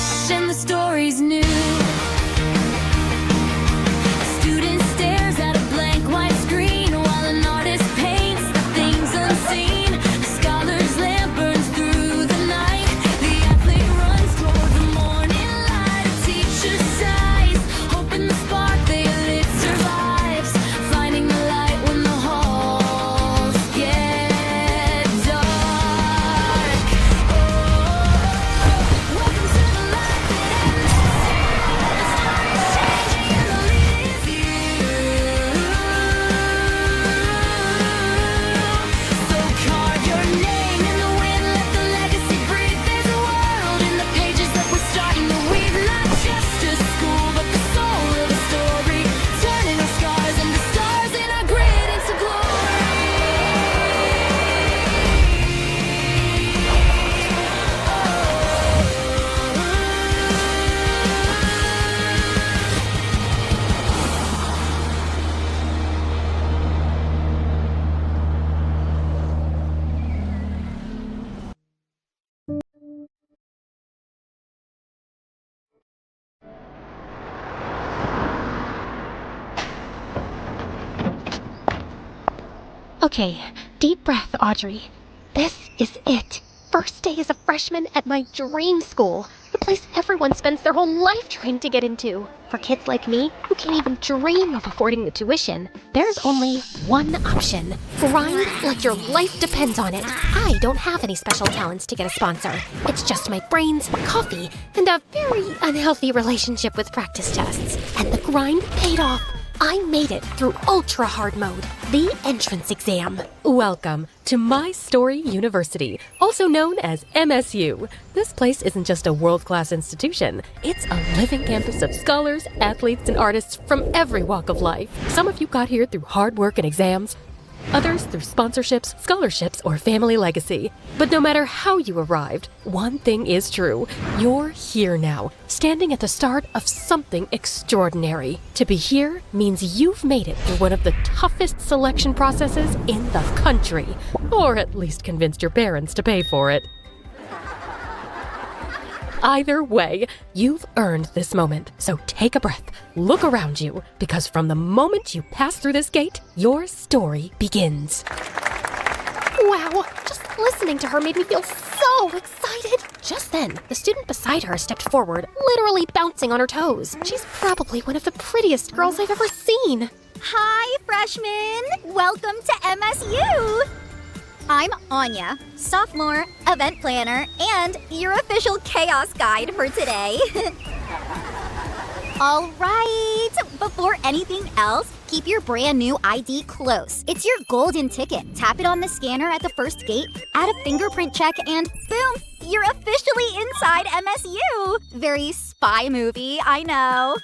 fresh and the story's new. A student stares at a blank white screen while an artist paints the things unseen. The scholar's lamp burns through the night. The athlete runs toward the morning light. A teacher sighs, hoping the spark they lit survives, finding the light when the halls get dark. Welcome to the life that MSU. The story's changing and the lead is you. So carve your name in the wind, let the legacy breathe. There's a world in the pages that we're starting to weave. Not just a school, but the soul of the story, turning our scars into stars and our grit into glory. Okay, deep breath, Audrey. This is it. First day as a freshman at my dream school. The place everyone spends their whole life trying to get into. For kids like me, who can't even dream of affording the tuition, there's only one option. Grind like your life depends on it. I don't have any special talents to get a sponsor. It's just my brains, coffee, and a very unhealthy relationship with practice tests. And the grind paid off. I made it through ultra hard mode, the entrance exam. Welcome to My Story University, also known as MSU. This place isn't just a world-class institution. It's a living campus of scholars, athletes, and artists from every walk of life. Some of you got here through hard work and exams, others through sponsorships, scholarships, or family legacy. But no matter how you arrived, one thing is true. You're here now, standing at the start of something extraordinary. To be here means you've made it through one of the toughest selection processes in the country. Or at least convinced your parents to pay for it. Either way, you've earned this moment. So take a breath, look around you, because from the moment you pass through this gate, your story begins. Wow, just listening to her made me feel so excited. Just then, the student beside her stepped forward, literally bouncing on her toes. She's probably one of the prettiest girls I've ever seen. Hi, freshmen! Welcome to MSU! I'm Anya, sophomore, event planner, and your official chaos guide for today. All right, before anything else, keep your brand new ID close. It's your golden ticket. Tap it on the scanner at the first gate, add a fingerprint check, and boom, you're officially inside MSU. Very spy movie, I know.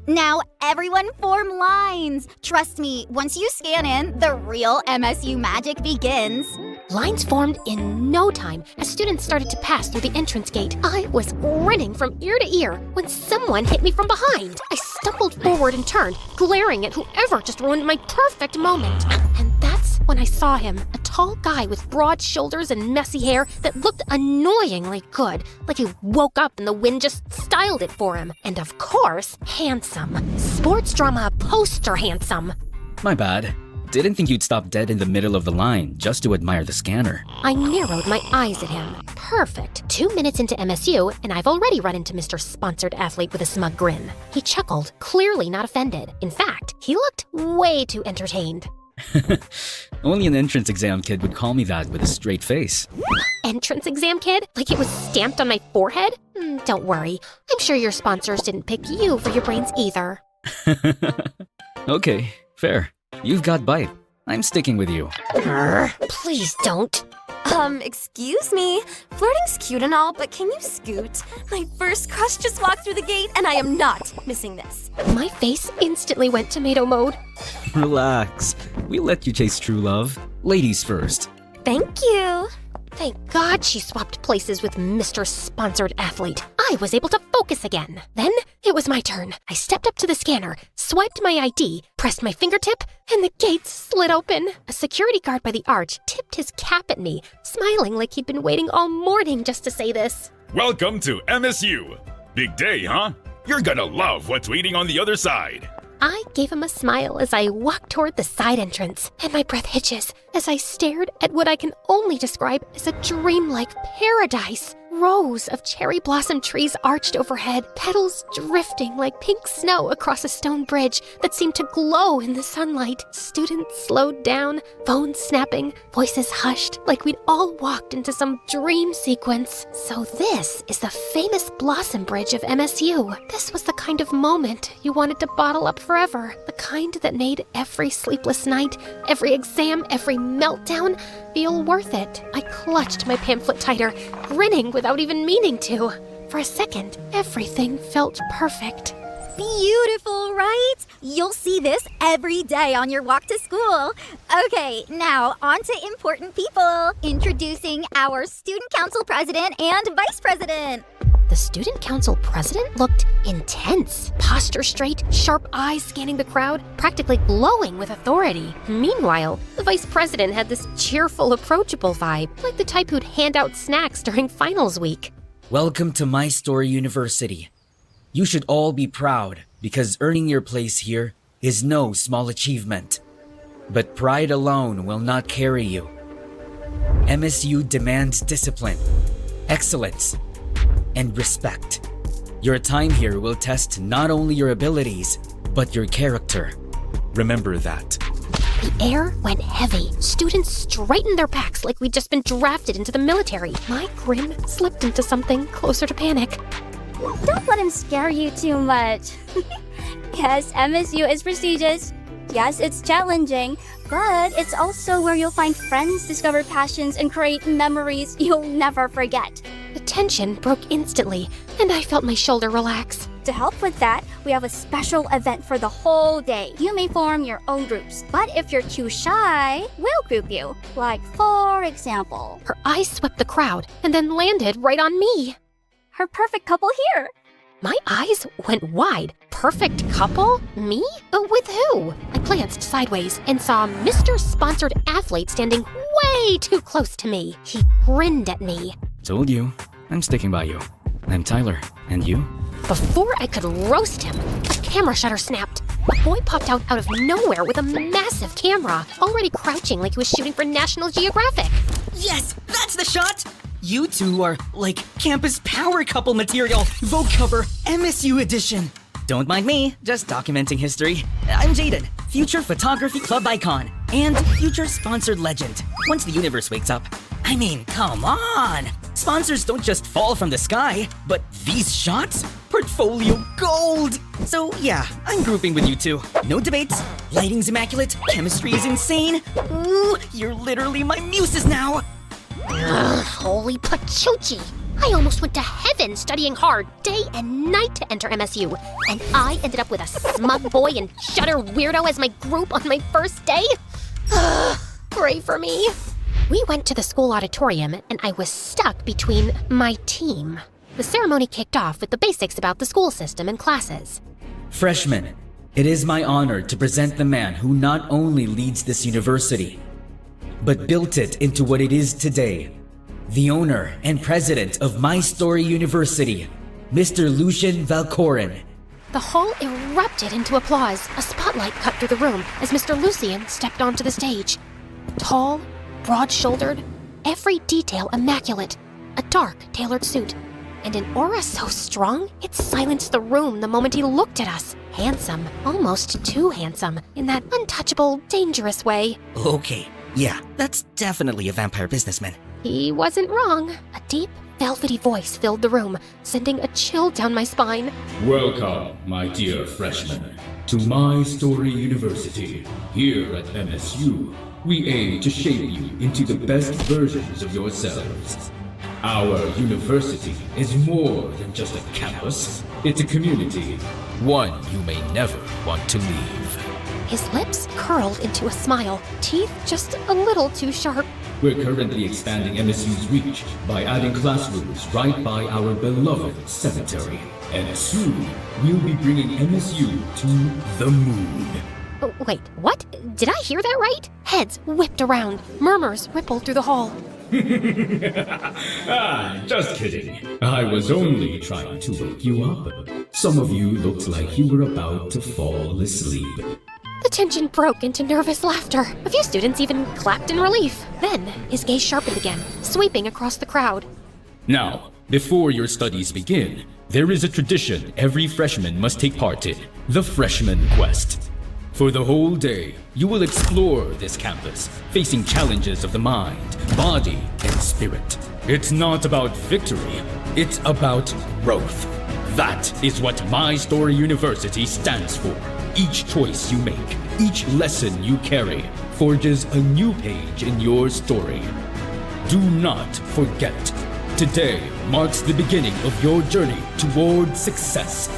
Now, everyone form lines. Trust me, once you scan in, the real MSU magic begins. Lines formed in no time as students started to pass through the entrance gate. I was grinning from ear to ear when someone hit me from behind. I stumbled forward and turned, glaring at whoever just ruined my perfect moment. And that's when I saw him, a tall guy with broad shoulders and messy hair that looked annoyingly good, like he woke up and the wind just styled it for him. And of course, handsome. Sports drama poster handsome. My bad. Didn't think you'd stop dead in the middle of the line just to admire the scanner. I narrowed my eyes at him. Perfect. 2 minutes into MSU, and I've already run into Mr. Sponsored Athlete with a smug grin. He chuckled, clearly not offended. In fact, he looked way too entertained. Only an entrance exam kid would call me that with a straight face. Entrance exam kid? Like it was stamped on my forehead? Don't worry. I'm sure your sponsors didn't pick you for your brains either. Okay, fair. You've got bite. I'm sticking with you. Please don't. Excuse me. Flirting's cute and all, but can you scoot? My first crush just walked through the gate, and I am not missing this. My face instantly went tomato mode. Relax. We'll let you chase true love. Ladies first. Thank you. Thank God she swapped places with Mr. Sponsored Athlete. I was able to focus again. Then it was my turn. I stepped up to the scanner, swiped my ID, pressed my fingertip, and the gates slid open. A security guard by the arch tipped his cap at me, smiling like he'd been waiting all morning just to say this. Welcome to MSU. Big day, huh? You're gonna love what's waiting on the other side. I gave him a smile as I walked toward the side entrance, and my breath hitches as I stared at what I can only describe as a dreamlike paradise. Rows of cherry blossom trees arched overhead, petals drifting like pink snow across a stone bridge that seemed to glow in the sunlight. Students slowed down, phones snapping, voices hushed, like we'd all walked into some dream sequence. So this is the famous Blossom Bridge of MSU. This was the kind of moment you wanted to bottle up forever. The kind that made every sleepless night, every exam, every meltdown feel worth it. I clutched my pamphlet tighter, grinning without even meaning to. For a second, everything felt perfect. Beautiful, right? You'll see this every day on your walk to school. Okay, now on to important people. Introducing our student council president and vice president. The student council president looked intense, posture straight, sharp eyes scanning the crowd, practically glowing with authority. Meanwhile, the vice president had this cheerful, approachable vibe, like the type who'd hand out snacks during finals week. Welcome to My Story University. You should all be proud because earning your place here is no small achievement. But pride alone will not carry you. MSU demands discipline, excellence, and respect. Your time here will test not only your abilities, but your character. Remember that. The air went heavy. Students straightened their backs like we'd just been drafted into the military. My grin slipped into something closer to panic. Don't let him scare you too much. Yes, MSU is prestigious. Yes, it's challenging, but it's also where you'll find friends, discover passions, and create memories you'll never forget. The tension broke instantly, and I felt my shoulder relax. To help with that, we have a special event for the whole day. You may form your own groups, but if you're too shy, we'll group you. Like, for example, Her eyes swept the crowd and then landed right on me. her perfect couple here. My eyes went wide. Perfect couple? Me? With who? I glanced sideways and saw Mr. Sponsored Athlete standing way too close to me. He grinned at me. Told you, I'm sticking by you. I'm Tyler, and you? Before I could roast him, a camera shutter snapped. A boy popped out of nowhere with a massive camera, already crouching like he was shooting for National Geographic. Yes, that's the shot! You two are like campus power couple material. Vogue cover, MSU edition. Don't mind me, just documenting history. I'm Jaden, future photography club icon, and future sponsored legend. Once the universe wakes up, I mean, come on! Sponsors don't just fall from the sky, but these shots? Portfolio gold! So yeah, I'm grouping with you two. No debates, lighting's immaculate, chemistry is insane. Ooh, you're literally my muses now! Ugh, holy pachuchi! I almost went to heaven studying hard day and night to enter MSU, and I ended up with a smug boy and shutter weirdo as my group on my first day? Ugh, pray for me. We went to the school auditorium, and I was stuck between my team. The ceremony kicked off with the basics about the school system and classes. Freshmen, it is my honor to present the man who not only leads this university, but built it into what it is today. The owner and president of My Story University, Mr. Lucian Valcorin. The hall erupted into applause. A spotlight cut through the room as Mr. Lucian stepped onto the stage. Tall, broad-shouldered, every detail immaculate, a dark, tailored suit, and an aura so strong it silenced the room the moment he looked at us. Handsome, almost too handsome, in that untouchable, dangerous way. Okay, yeah, that's definitely a vampire businessman. He wasn't wrong. A deep, velvety voice filled the room, sending a chill down my spine. Welcome, my dear freshmen, to My Story University. Here at MSU, we aim to shape you into the best versions of yourselves. Our university is more than just a campus. It's a community, one you may never want to leave. His lips curled into a smile, teeth just a little too sharp. We're currently expanding MSU's reach by adding classrooms right by our beloved cemetery. And soon, we'll be bringing MSU to the moon. Wait, what? Did I hear that right? Heads whipped around. Murmurs rippled through the hall. Just kidding. I was only trying to wake you up. Some of you looked like you were about to fall asleep. The tension broke into nervous laughter. A few students even clapped in relief. Then, his gaze sharpened again, sweeping across the crowd. Now, before your studies begin, there is a tradition every freshman must take part in, the Freshman Quest. For the whole day, you will explore this campus, facing challenges of the mind, body, and spirit. It's not about victory, it's about growth. That is what My Story University stands for. Each choice you make, each lesson you carry, forges a new page in your story. Do not forget, today marks the beginning of your journey toward success.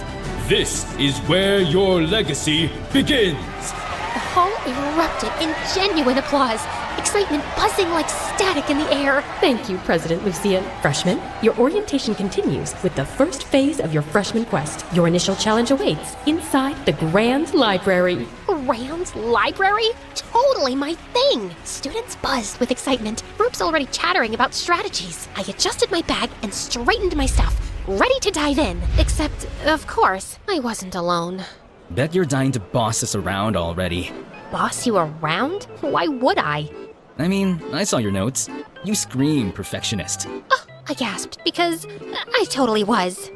This is where your legacy begins. The hall erupted in genuine applause, excitement buzzing like static in the air. Thank you, President Lucian. Freshmen, your orientation continues with the first phase of your freshman quest. Your initial challenge awaits inside the Grand Library. Grand Library? Totally my thing! Students buzzed with excitement, groups already chattering about strategies. I adjusted my bag and straightened my stuff, ready to dive in. Except, of course, I wasn't alone. Bet you're dying to boss us around already. Boss you around? Why would I? I mean, I saw your notes. You scream perfectionist. Oh, I gasped because I totally was.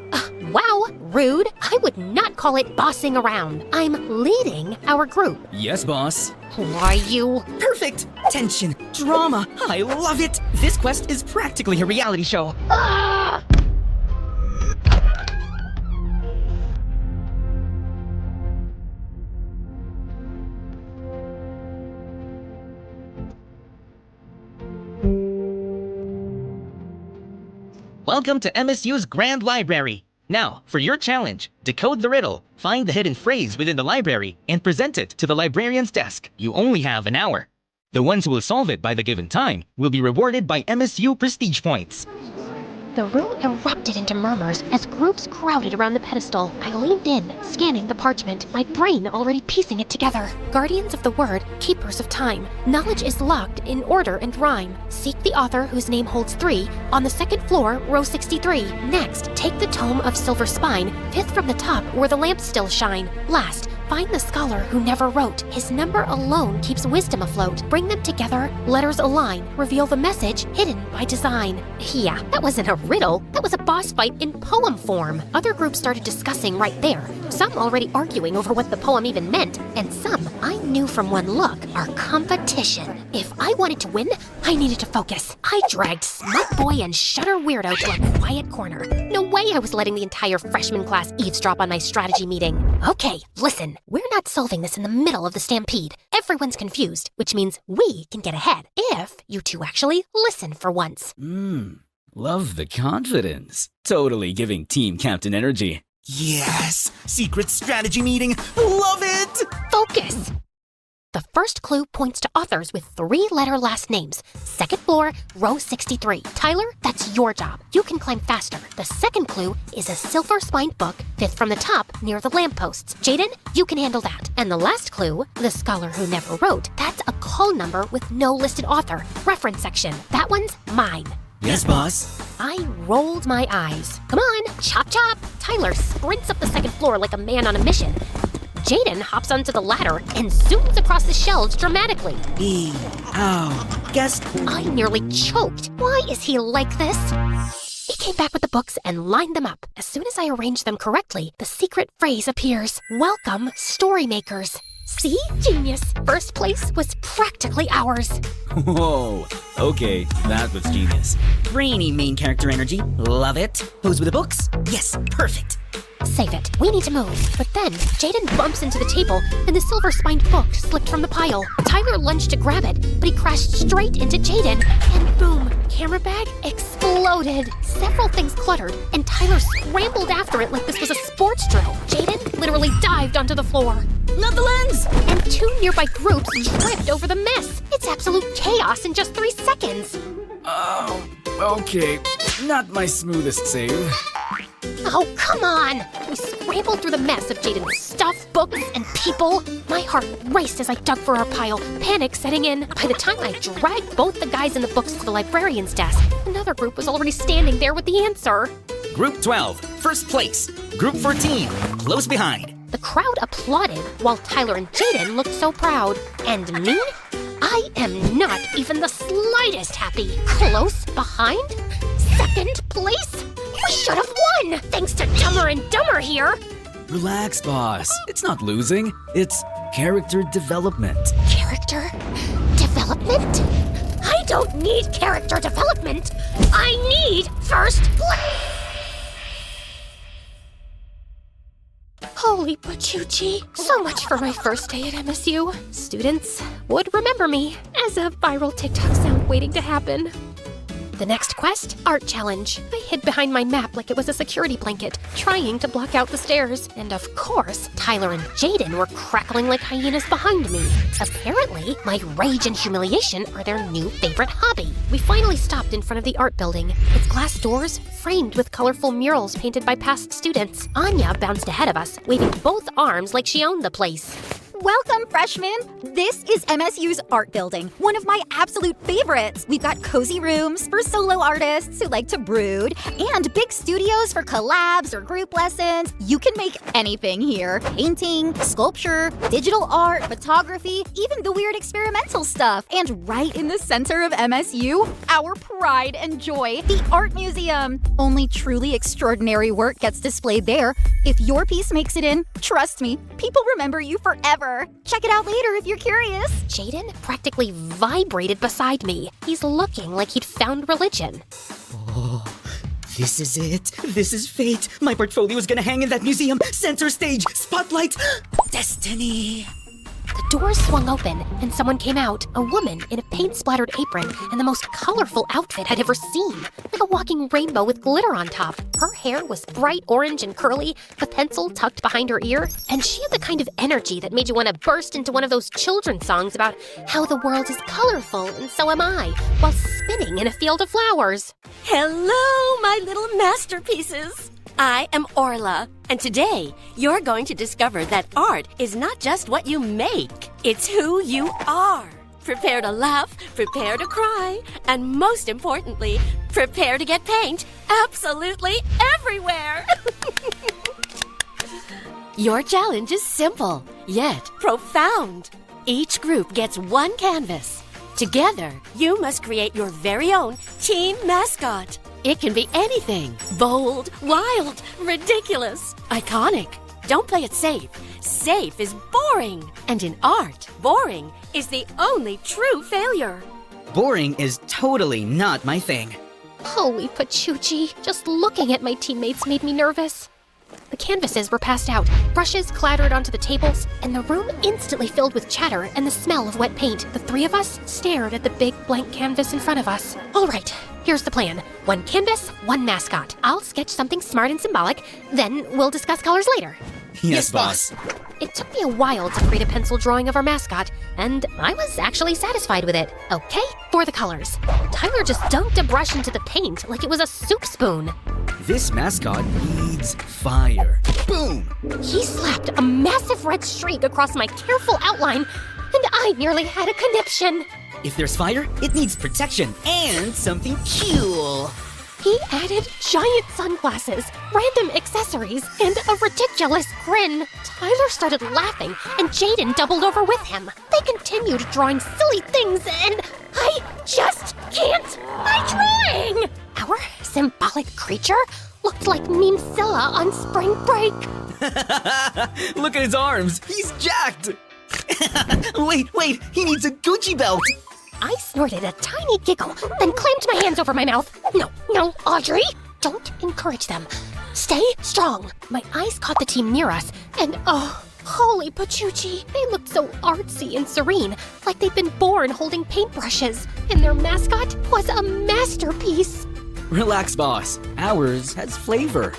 Wow, rude. I would not call it bossing around. I'm leading our group. Yes, boss. Why you? Perfect! Tension, drama, I love it! This quest is practically a reality show. Welcome to MSU's Grand Library. Now, for your challenge, decode the riddle, find the hidden phrase within the library, and present it to the librarian's desk. You only have an hour. The ones who will solve it by the given time will be rewarded by MSU prestige points. The room erupted into murmurs as groups crowded around the pedestal. I leaned in, scanning the parchment, my brain already piecing it together. Guardians of the word, keepers of time. Knowledge is locked in order and rhyme. Seek the author whose name holds 3 on the 2nd floor, row 63. Next, take the tome of Silver Spine, 5th from the top where the lamps still shine. Last, find the scholar who never wrote. His number alone keeps wisdom afloat. Bring them together, letters align, reveal the message hidden by design. Yeah, that wasn't a riddle. That was a boss fight in poem form. Other groups started discussing right there, some already arguing over what the poem even meant, and some I knew from one look are competition. If I wanted to win, I needed to focus. I dragged Smut Boy and Shutter Weirdo to a quiet corner. No way I was letting the entire freshman class eavesdrop on my strategy meeting. Okay, listen. We're not solving this in the middle of the stampede. Everyone's confused, which means we can get ahead if you two actually listen for once. Love the confidence. Totally giving team captain energy. Yes! Secret strategy meeting! Love it! Focus! The first clue points to authors with 3-letter last names. 2nd floor, row 63. Tyler, that's your job. You can climb faster. The second clue is a silver-spined book, 5th from the top, near the lampposts. Jaden, you can handle that. And the last clue, the scholar who never wrote, that's a call number with no listed author. Reference section. That one's mine. Yes, boss. I rolled my eyes. Come on, chop chop! Tyler sprints up the 2nd floor like a man on a mission. Jaden hops onto the ladder and zooms across the shelves dramatically. Guess I nearly choked. Why is he like this? He came back with the books and lined them up. As soon as I arranged them correctly, the secret phrase appears. Welcome, story makers. See? Genius. First place was practically ours. Whoa. Okay, that was genius. brainy main character energy. Love it. Pose with the books? Yes, perfect. Save it. We need to move. But then, Jaden bumps into the table, and the silver-spined book slipped from the pile. Tyler lunged to grab it, but he crashed straight into Jaden. And boom, camera bag exploded. Several things cluttered, and Tyler scrambled after it like this was a sports drill. Jaden literally dived onto the floor. Not the lens! And 2 nearby groups tripped over the mess. It's absolute chaos in just 3 seconds. Oh, okay. Not my smoothest save. Oh, come on! We scrambled through the mess of Jaden's stuff, books, and people. My heart raced as I dug for our pile, panic setting in. By the time I dragged both the guys and the books to the librarian's desk, another group was already standing there with the answer. Group 12, first place. Group 14, close behind. The crowd applauded while Tyler and Jaden looked so proud. And me? I am not even the slightest happy. Close behind? Second place? We should have won, thanks to Dumber and Dumber here. Relax, boss. It's not losing. It's character development. Character development? I don't need character development. I need first place. Holy Pachuchi. So much for my first day at MSU. Students would remember me as a viral TikTok sound waiting to happen. The next quest, art challenge. I hid behind my map like it was a security blanket, trying to block out the stairs. And of course, Tyler and Jaden were crackling like hyenas behind me. Apparently, my rage and humiliation are their new favorite hobby. We finally stopped in front of the art building, its glass doors framed with colorful murals painted by past students. Anya bounced ahead of us, waving both arms like she owned the place. Welcome, freshmen! This is MSU's art building, one of my absolute favorites. We've got cozy rooms for solo artists who like to brood, and big studios for collabs or group lessons. You can make anything here. Painting, sculpture, digital art, photography, even the weird experimental stuff. And right in the center of MSU, our pride and joy, the Art Museum. Only truly extraordinary work gets displayed there. If your piece makes it in, trust me, people remember you forever. Check it out later if you're curious. Jaden practically vibrated beside me. He's looking like he'd found religion. Oh, this is it. This is fate. My portfolio is gonna hang in that museum. Center stage, spotlight, destiny. The doors swung open, and someone came out. A woman in a paint-splattered apron and the most colorful outfit I'd ever seen. Like a walking rainbow with glitter on top. Her hair was bright orange and curly, a pencil tucked behind her ear, and she had the kind of energy that made you want to burst into one of those children's songs about how the world is colorful and so am I, while spinning in a field of flowers. Hello, my little masterpieces! I am Orla, and today you're going to discover that art is not just what you make, it's who you are. Prepare to laugh, prepare to cry, and most importantly, prepare to get paint absolutely everywhere. Your challenge is simple, yet profound. Each group gets one canvas. Together, you must create your very own team mascot. It can be anything. Bold, wild, ridiculous, iconic. Don't play it safe. Safe is boring. And in art, boring is the only true failure. Boring is totally not my thing. Holy Pachuchi, just looking at my teammates made me nervous. The canvases were passed out, brushes clattered onto the tables, and the room instantly filled with chatter and the smell of wet paint. The three of us stared at the big blank canvas in front of us. All right, here's the plan. One canvas, one mascot. I'll sketch something smart and symbolic, then we'll discuss colors later. Yes, boss. It took me a while to create a pencil drawing of our mascot, and I was actually satisfied with it. Okay, for the colors. Tyler just dunked a brush into the paint like it was a soup spoon. This mascot needs fire. Boom! He slapped a massive red streak across my careful outline, and I nearly had a conniption. If there's fire, it needs protection and something cool. He added giant sunglasses, random accessories, and a ridiculous grin. Tyler started laughing, and Jaden doubled over with him. They continued drawing silly things, and I just can't by drawing! Our symbolic creature looked like Memesilla on spring break. Look at his arms. He's jacked. Wait, he needs a Gucci belt. I snorted a tiny giggle, then clamped my hands over my mouth. No, Audrey! Don't encourage them. Stay strong. My eyes caught the team near us, and holy Pachuchi! They looked so artsy and serene, like they'd been born holding paintbrushes, and their mascot was a masterpiece. Relax, boss. Ours has flavor.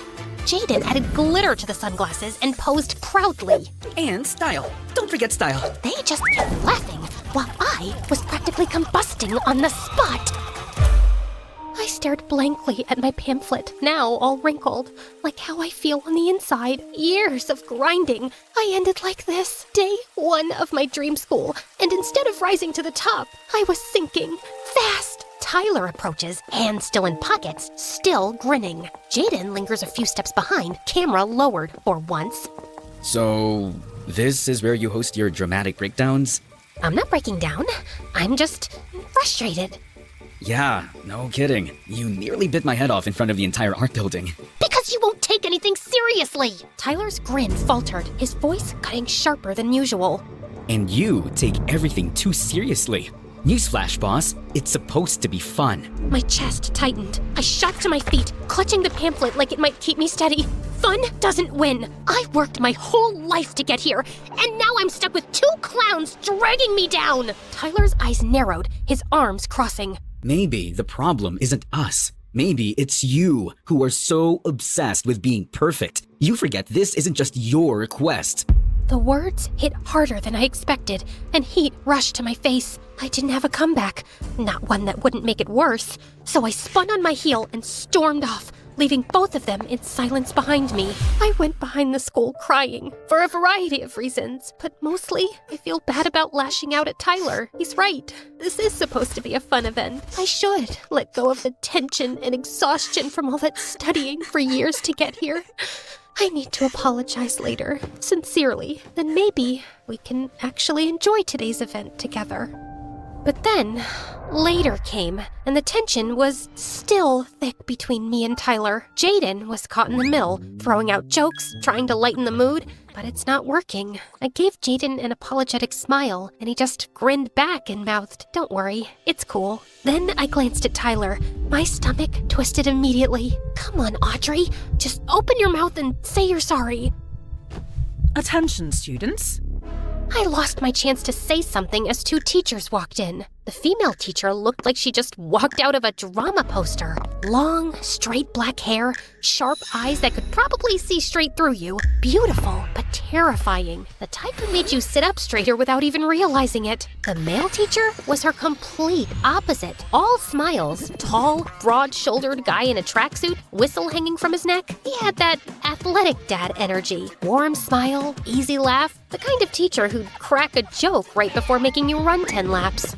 Jaden added glitter to the sunglasses and posed proudly. And style. Don't forget style. They just kept laughing, while I was practically combusting on the spot. I I stared blankly at my pamphlet, now all wrinkled, like how I feel on the inside. Years of grinding. I ended like this. Day 1 of my dream school, and instead of rising to the top, I was sinking. Fast. Tyler approaches, hands still in pockets, still grinning. Jaden lingers a few steps behind, camera lowered for once. So, this is where you host your dramatic breakdowns? I'm not breaking down. I'm just frustrated. Yeah, no kidding. You nearly bit my head off in front of the entire art building. Because you won't take anything seriously! Tyler's grin faltered, his voice cutting sharper than usual. And you take everything too seriously. Newsflash, boss. It's supposed to be fun. My chest tightened. I shot to my feet, clutching the pamphlet like it might keep me steady. Fun doesn't win. I worked my whole life to get here, and now I'm stuck with 2 clowns dragging me down! Tyler's eyes narrowed, his arms crossing. Maybe the problem isn't us. Maybe it's you who are so obsessed with being perfect. You forget this isn't just your request. The words hit harder than I expected, and heat rushed to my face. I didn't have a comeback, not one that wouldn't make it worse. So I spun on my heel and stormed off, leaving both of them in silence behind me. I went behind the school crying, for a variety of reasons, but mostly I feel bad about lashing out at Tyler. He's right. This is supposed to be a fun event. I should let go of the tension and exhaustion from all that studying for years to get here. I need to apologize later, sincerely. Then maybe we can actually enjoy today's event together. But then, later came, and the tension was still thick between me and Tyler. Jaden was caught in the middle, throwing out jokes, trying to lighten the mood, but it's not working. I gave Jaden an apologetic smile, and he just grinned back and mouthed, "Don't worry, it's cool." Then I glanced at Tyler. My stomach twisted immediately. Come on, Audrey, just open your mouth and say you're sorry. Attention, students. I lost my chance to say something as 2 teachers walked in. The female teacher looked like she just walked out of a drama poster. Long, straight black hair, sharp eyes that could probably see straight through you. Beautiful, but terrifying. The type who made you sit up straighter without even realizing it. The male teacher was her complete opposite. All smiles. Tall, broad-shouldered guy in a tracksuit, whistle hanging from his neck. He had that athletic dad energy. Warm smile, easy laugh. The kind of teacher who'd crack a joke right before making you run 10 laps.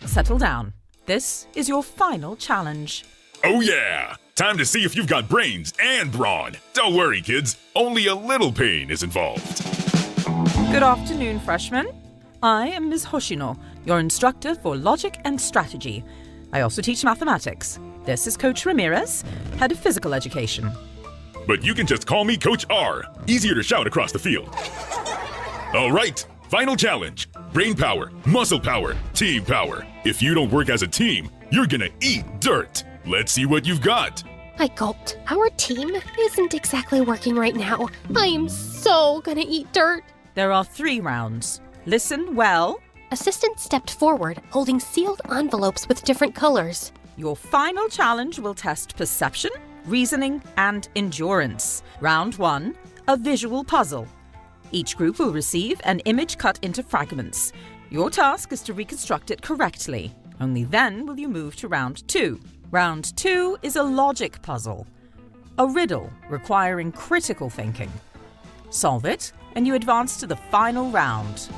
Settle down. This is your final challenge. Oh yeah! Time to see if you've got brains and brawn. Don't worry, kids. Only a little pain is involved. Good afternoon, freshmen. I am Ms. Hoshino, your instructor for logic and strategy. I also teach mathematics. This is Coach Ramirez, head of physical education. But you can just call me Coach R. Easier to shout across the field. All right, final challenge. Brain power, muscle power, team power. If you don't work as a team, you're gonna eat dirt. Let's see what you've got. I gulped. Our team isn't exactly working right now. I am so gonna eat dirt. There are 3 rounds. Listen well. Assistant stepped forward, holding sealed envelopes with different colors. Your final challenge will test perception, reasoning, and endurance. Round 1, a visual puzzle. Each group will receive an image cut into fragments. Your task is to reconstruct it correctly. Only then will you move to round 2. Round 2 is a logic puzzle. A riddle requiring critical thinking. Solve it, and you advance to the final round.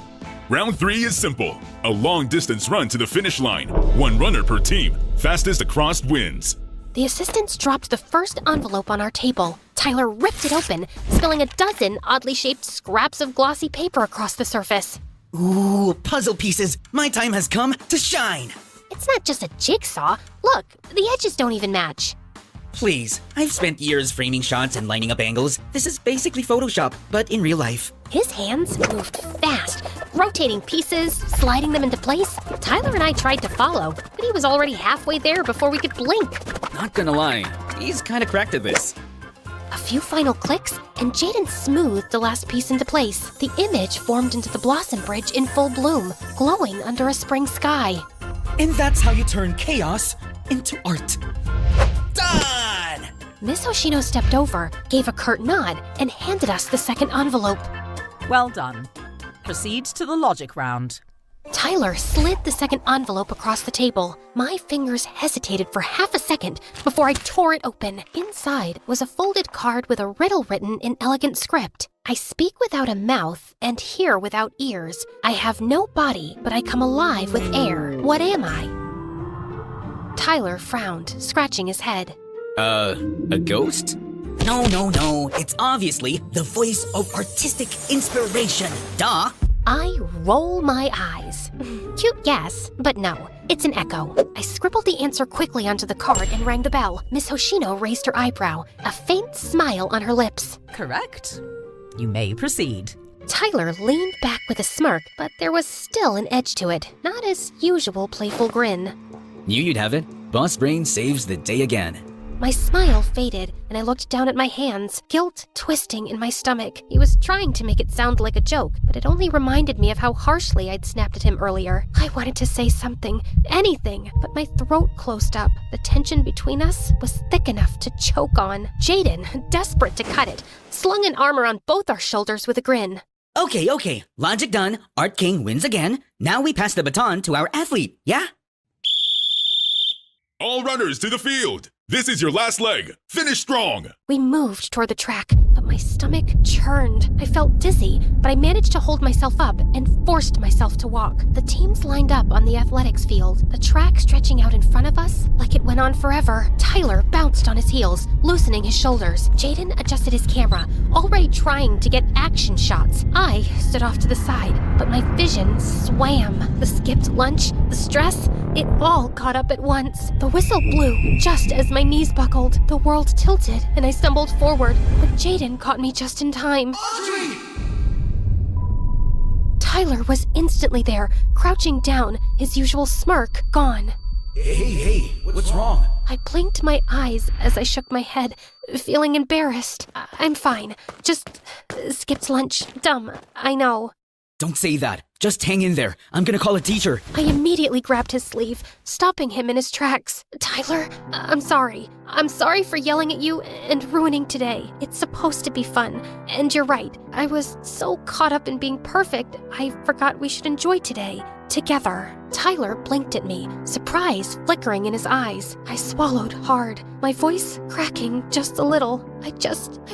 Round 3 is simple. A long-distance run to the finish line. 1 runner per team. Fastest across wins. The assistants dropped the first envelope on our table. Tyler ripped it open, spilling a dozen oddly shaped scraps of glossy paper across the surface. Ooh, puzzle pieces. My time has come to shine. It's not just a jigsaw. Look, the edges don't even match. Please, I've spent years framing shots and lining up angles. This is basically Photoshop, but in real life. His hands moved fast, rotating pieces, sliding them into place. Tyler and I tried to follow, but he was already halfway there before we could blink. Not gonna lie, he's kinda cracked at this. A few final clicks, and Jaden smoothed the last piece into place. The image formed into the Blossom Bridge in full bloom, glowing under a spring sky. And that's how you turn chaos into art. Done! Miss Hoshino stepped over, gave a curt nod, and handed us the second envelope. Well done. Proceed to the logic round. Tyler slid the second envelope across the table. My fingers hesitated for half a second before I tore it open. Inside was a folded card with a riddle written in elegant script. I speak without a mouth and hear without ears. I have no body, but I come alive with air. What am I? Tyler frowned, scratching his head. A ghost? No. It's obviously the voice of artistic inspiration. Duh. I roll my eyes. Cute guess, but no, it's an echo. I scribbled the answer quickly onto the card and rang the bell. Miss Hoshino raised her eyebrow, a faint smile on her lips. Correct. You may proceed. Tyler leaned back with a smirk, but there was still an edge to it, not his usual playful grin. Knew you'd have it. Boss Brain saves the day again. My smile faded, and I looked down at my hands, guilt twisting in my stomach. He was trying to make it sound like a joke, but it only reminded me of how harshly I'd snapped at him earlier. I wanted to say something, anything, but my throat closed up. The tension between us was thick enough to choke on. Jaden, desperate to cut it, slung an arm around both our shoulders with a grin. Okay. Logic done. Art King wins again. Now we pass the baton to our athlete, yeah? All runners to the field. This is your last leg. Finish strong. We moved toward the track, but my stomach churned. I felt dizzy, but I managed to hold myself up and forced myself to walk. The teams lined up on the athletics field, the track stretching out in front of us like it went on forever. Tyler bounced on his heels, loosening his shoulders. Jaden adjusted his camera, already trying to get action shots. I stood off to the side, but my vision swam. The skipped lunch, the stress, it all caught up at once. The whistle blew just as my knees buckled. The world tilted, and I stumbled forward, but Jaden caught me just in time. Audrey! Tyler was instantly there, crouching down, his usual smirk gone. Hey, what's wrong? I blinked my eyes as I shook my head, feeling embarrassed. I'm fine. Just skipped lunch. Dumb, I know. Don't say that. Just hang in there. I'm gonna call a teacher. I immediately grabbed his sleeve, stopping him in his tracks. Tyler, I'm sorry. I'm sorry for yelling at you and ruining today. It's supposed to be fun. And you're right. I was so caught up in being perfect, I forgot we should enjoy today. Together. Tyler blinked at me, surprise flickering in his eyes. I swallowed hard, my voice cracking just a little. I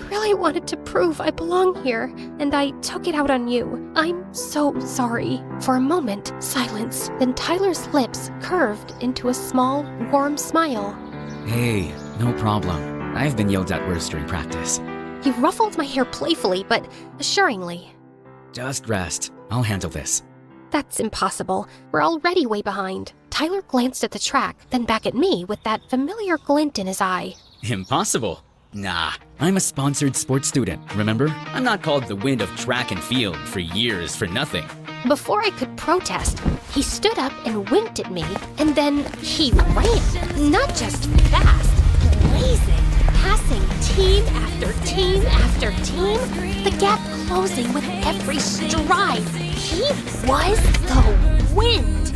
really wanted to prove I belong here, and I took it out on you. I'm so sorry. For a moment, silence. Then Tyler's lips curved into a small, warm smile. Hey, no problem. I've been yelled at worse during practice. He ruffled my hair playfully, but assuringly. Just rest. I'll handle this. That's impossible. We're already way behind. Tyler glanced at the track, then back at me with that familiar glint in his eye. Impossible? Nah, I'm a sponsored sports student, remember? I'm not called the wind of track and field for years for nothing. Before I could protest, he stood up and winked at me, and then he ran. Not just fast, blazing, passing team after team after team, the gap closing with every stride. He was the wind.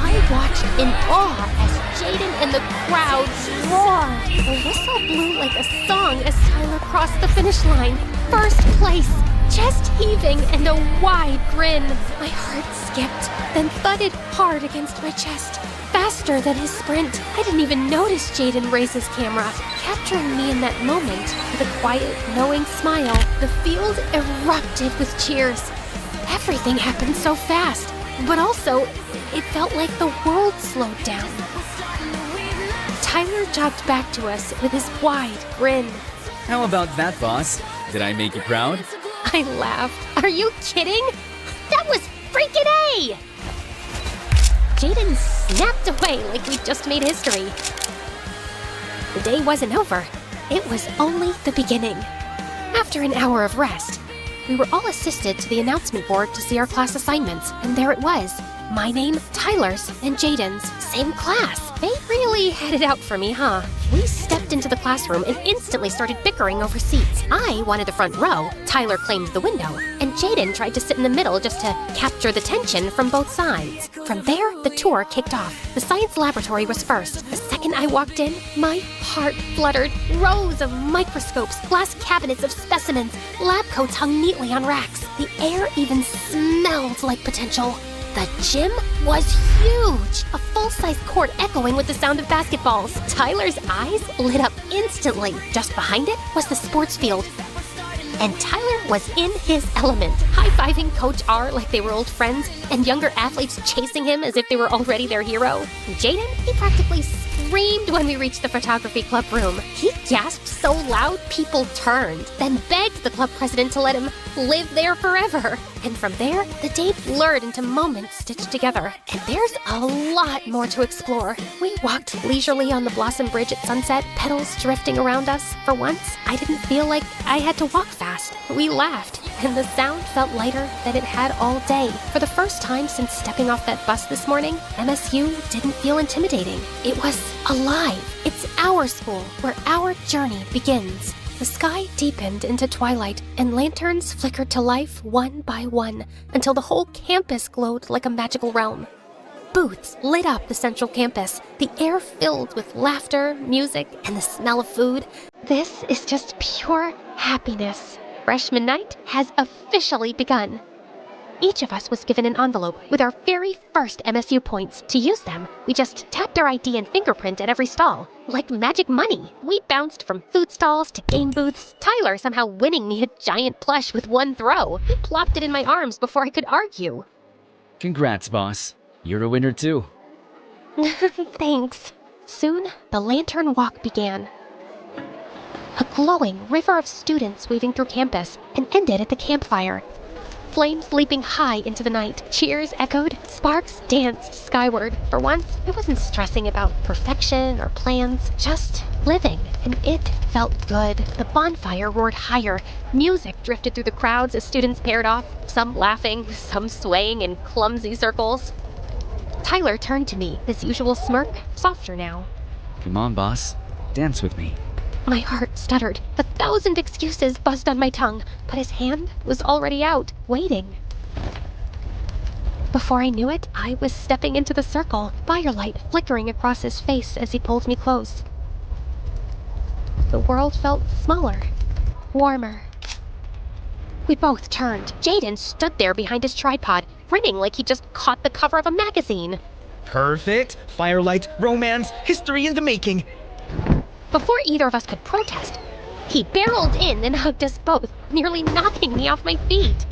I watched in awe as Jaden and the crowd roared. The whistle blew like a song as Tyler crossed the finish line. First place, chest heaving and a wide grin. My heart skipped, then thudded hard against my chest. Faster than his sprint. I didn't even notice Jaden raise his camera, capturing me in that moment with a quiet, knowing smile. The field erupted with cheers. Everything happened so fast, but also, it felt like the world slowed down. Tyler jogged back to us with his wide grin. How about that, boss? Did I make you proud? I laughed. Are you kidding? That was freaking A! Jaden snapped away like we'd just made history. The day wasn't over. It was only the beginning. After an hour of rest, we were all assisted to the announcement board to see our class assignments, and there it was. My name, Tyler's, and Jaden's. Same class. They really had it out for me, huh? We stepped into the classroom and instantly started bickering over seats. I wanted the front row, Tyler claimed the window, and Jaden tried to sit in the middle just to capture the tension from both sides. From there, the tour kicked off. The science laboratory was first. The second I walked in, my heart fluttered. Rows of microscopes, glass cabinets of specimens, lab coats hung neatly on racks. The air even smelled like potential. The gym was huge! A full-size court echoing with the sound of basketballs. Tyler's eyes lit up instantly. Just behind it was the sports field. And Tyler was in his element, high-fiving Coach R like they were old friends, and younger athletes chasing him as if they were already their hero. Jaden, he practically screamed when we reached the photography club room. He gasped so loud people turned, then begged the club president to let him live there forever. And from there, the day blurred into moments stitched together. And there's a lot more to explore. We walked leisurely on the Blossom Bridge at sunset, petals drifting around us. For once, I didn't feel like I had to walk fast. We laughed, and the sound felt lighter than it had all day. For the first time since stepping off that bus this morning, MSU didn't feel intimidating. It was alive. It's our school, where our journey begins. The sky deepened into twilight, and lanterns flickered to life one by one until the whole campus glowed like a magical realm. Booths lit up the central campus, the air filled with laughter, music, and the smell of food. This is just pure happiness. Freshman night has officially begun. Each of us was given an envelope with our very first MSU points. To use them, we just tapped our ID and fingerprint at every stall. Like magic money. We bounced from food stalls to game booths, Tyler somehow winning me a giant plush with one throw. He plopped it in my arms before I could argue. Congrats, boss. You're a winner too. Thanks. Soon, the lantern walk began. A glowing river of students weaving through campus and ended at the campfire. Flames leaping high into the night. Cheers echoed. Sparks danced skyward. For once, I wasn't stressing about perfection or plans, just living, and it felt good. The bonfire roared higher. Music drifted through the crowds as students paired off, some laughing, some swaying in clumsy circles. Tyler turned to me, his usual smirk, softer now. Come on, boss. Dance with me. My heart stuttered. 1,000 excuses buzzed on my tongue, but his hand was already out, waiting. Before I knew it, I was stepping into the circle, firelight flickering across his face as he pulled me close. The world felt smaller, warmer. We both turned. Jaden stood there behind his tripod, grinning like he just caught the cover of a magazine. Perfect. Firelight, romance, history in the making. Before either of us could protest, he barreled in and hugged us both, nearly knocking me off my feet.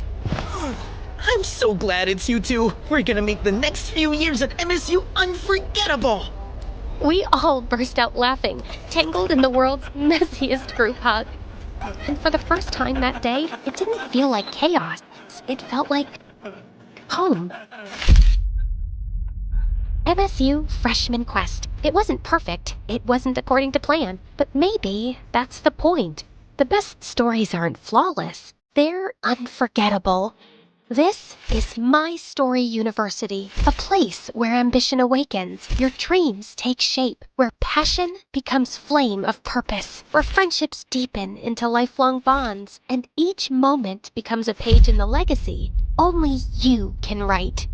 I'm so glad it's you two. We're gonna make the next few years at MSU unforgettable. We all burst out laughing, tangled in the world's messiest group hug. And for the first time that day, it didn't feel like chaos. It felt like home. MSU Freshman Quest. It wasn't perfect. It wasn't according to plan. But maybe that's the point. The best stories aren't flawless. They're unforgettable. This is My Story University, a place where ambition awakens, your dreams take shape, where passion becomes flame of purpose, where friendships deepen into lifelong bonds, and each moment becomes a page in the legacy only you can write.